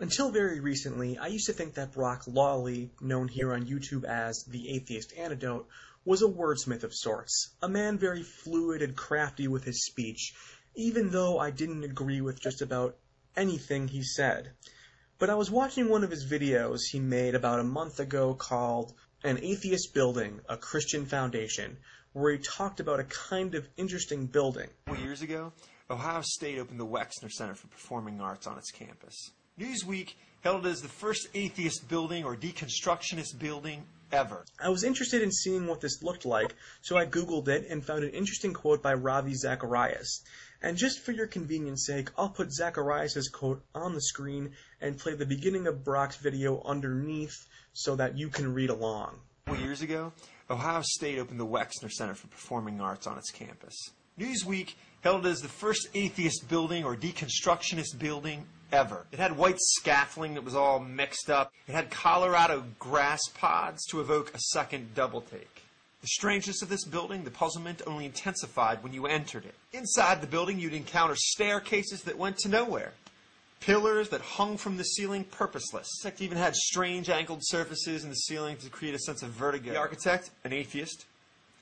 Until very recently, I used to think that Brock Lawley, known here on YouTube as TheAtheistAntidote, was a wordsmith of sorts, a man very fluid and crafty with his speech, even though I didn't agree with just about anything he said. But I was watching one of his videos he made about a month ago called An Atheist Building, a Christian Foundation, where he talked about a kind of interesting building. Years ago, Ohio State opened the Wexner Center for Performing Arts on its campus. Newsweek hailed it as the first atheist building or deconstructionist building ever. I was interested in seeing what this looked like, so I Googled it and found an interesting quote by Ravi Zacharias. And just for your convenience sake, I'll put Zacharias' quote on the screen and play the beginning of Brock's video underneath so that you can read along. Years ago, Ohio State opened the Wexner Center for Performing Arts on its campus. Newsweek hailed it as the first atheist building or deconstructionist building ever. It had white scaffolding that was all mixed up. It had Colorado grass pods to evoke a second double take. The strangeness of this building, the puzzlement, only intensified when you entered it. Inside the building, you'd encounter staircases that went to nowhere. Pillars that hung from the ceiling purposeless. The architect even had strange angled surfaces in the ceiling to create a sense of vertigo. The architect, an atheist,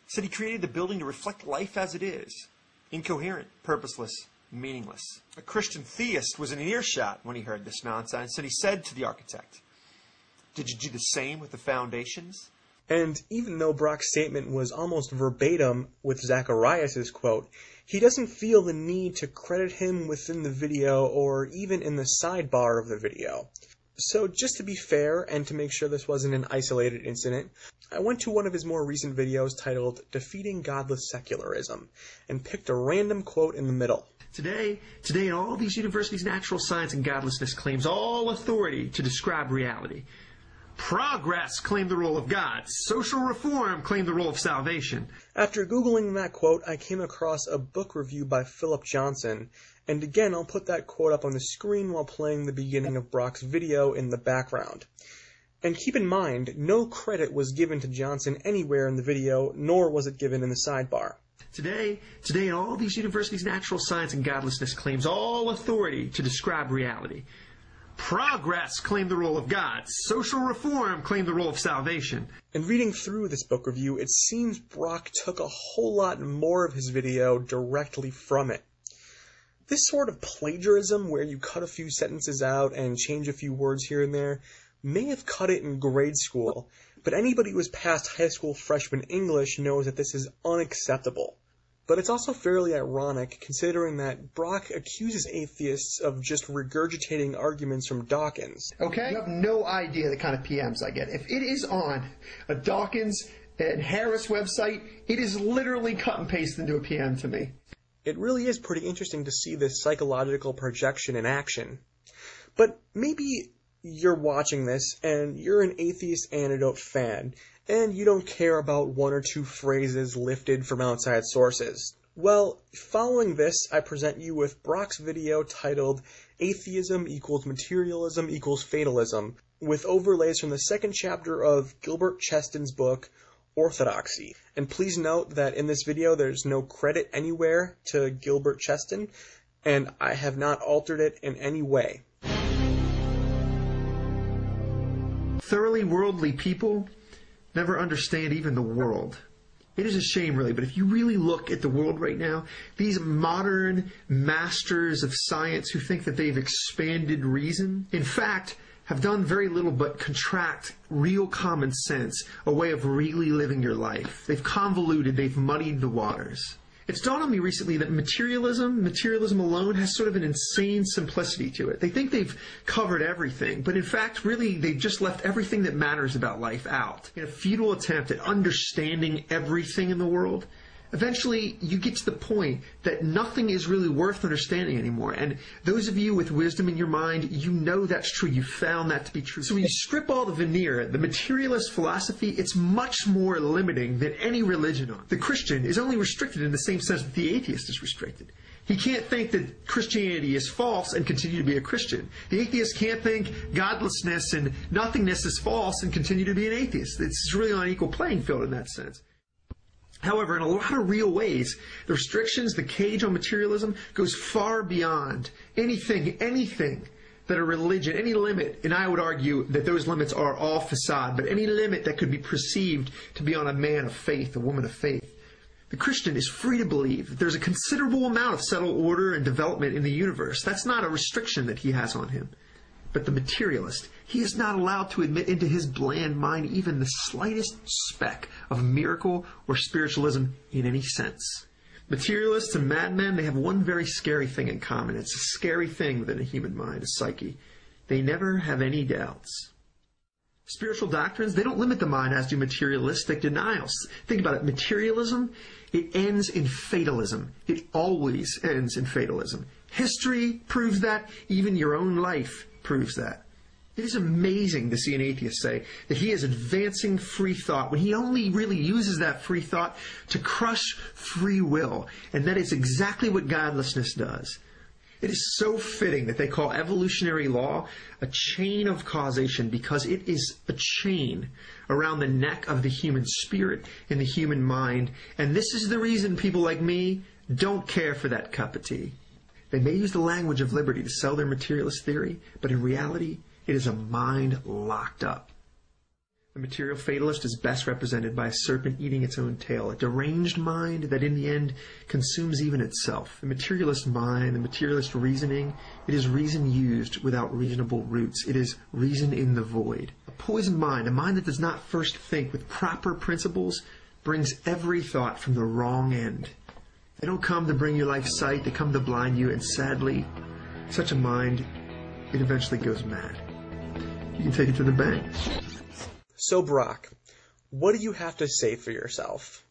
said he created the building to reflect life as it is. Incoherent, purposeless, meaningless. A Christian theist was in earshot when he heard this nonsense, and he said to the architect, "Did you do the same with the foundations?" And even though Brock's statement was almost verbatim with Zacharias' quote, he doesn't feel the need to credit him within the video or even in the sidebar of the video. So just to be fair and to make sure this wasn't an isolated incident, I went to one of his more recent videos titled Defeating Godless Secularism and picked a random quote in the middle. Today in all these universities, natural science and godlessness claims all authority to describe reality. Progress claimed the role of God. Social reform claimed the role of salvation. After Googling that quote, I came across a book review by Philip Johnson, and again I'll put that quote up on the screen while playing the beginning of Brock's video in the background. And keep in mind, no credit was given to Johnson anywhere in the video, nor was it given in the sidebar. Today in all these universities, natural science and godlessness claims all authority to describe reality. Progress claimed the role of God. Social reform claimed the role of salvation. And reading through this book review, it seems Brock took a whole lot more of his video directly from it. This sort of plagiarism, where you cut a few sentences out and change a few words here and there, may have cut it in grade school, but anybody who has passed high school freshman English knows that this is unacceptable. But it's also fairly ironic, considering that Brock accuses atheists of just regurgitating arguments from Dawkins. Okay? You have no idea the kind of PMs I get. If it is on a Dawkins and Harris website, it is literally cut and pasted into a PM to me. It really is pretty interesting to see this psychological projection in action. But maybe you're watching this and you're an Atheist Antidote fan, and you don't care about one or two phrases lifted from outside sources. Well, following this, I present you with Brock's video titled Atheism equals Materialism equals Fatalism, with overlays from the second chapter of Gilbert Cheston's book, Orthodoxy. And please note that in this video there's no credit anywhere to Gilbert Cheston, and I have not altered it in any way. Thoroughly worldly people never understand even the world. It is a shame, really, but if you really look at the world right now, these modern masters of science who think that they've expanded reason, in fact, have done very little but contract real common sense, a way of really living your life. They've convoluted, they've muddied the waters. It's dawned on me recently that materialism alone has sort of an insane simplicity to it. They think they've covered everything, but in fact, really, they've just left everything that matters about life out. In a futile attempt at understanding everything in the world, eventually you get to the point that nothing is really worth understanding anymore. And those of you with wisdom in your mind, you know that's true. You found that to be true. So when you strip all the veneer, the materialist philosophy, it's much more limiting than any religion on. The Christian is only restricted in the same sense that the atheist is restricted. He can't think that Christianity is false and continue to be a Christian. The atheist can't think godlessness and nothingness is false and continue to be an atheist. It's really on an equal playing field in that sense. However, in a lot of real ways, the restrictions, the cage on materialism goes far beyond anything that a religion, any limit, and I would argue that those limits are all facade, but any limit that could be perceived to be on a man of faith, a woman of faith. The Christian is free to believe that there's a considerable amount of settled order and development in the universe. That's not a restriction that he has on him. But the materialist, he is not allowed to admit into his bland mind even the slightest speck of miracle or spiritualism in any sense. Materialists and madmen, they have one very scary thing in common. It's a scary thing within a human mind, a psyche. They never have any doubts. Spiritual doctrines, they don't limit the mind as do materialistic denials. Think about it. Materialism, it ends in fatalism. It always ends in fatalism. History proves that. Even your own life proves that. It is amazing to see an atheist say that he is advancing free thought when he only really uses that free thought to crush free will. And that is exactly what godlessness does. It is so fitting that they call evolutionary law a chain of causation, because it is a chain around the neck of the human spirit and the human mind. And this is the reason people like me don't care for that cup of tea. They may use the language of liberty to sell their materialist theory, but in reality, it is a mind locked up. The material fatalist is best represented by a serpent eating its own tail, a deranged mind that in the end consumes even itself. The materialist mind, the materialist reasoning, it is reason used without reasonable roots. It is reason in the void. A poisoned mind, a mind that does not first think with proper principles, brings every thought from the wrong end. They don't come to bring you life sight, they come to blind you, and sadly, such a mind, it eventually goes mad. You can take it to the bank. So, Brock, what do you have to say for yourself?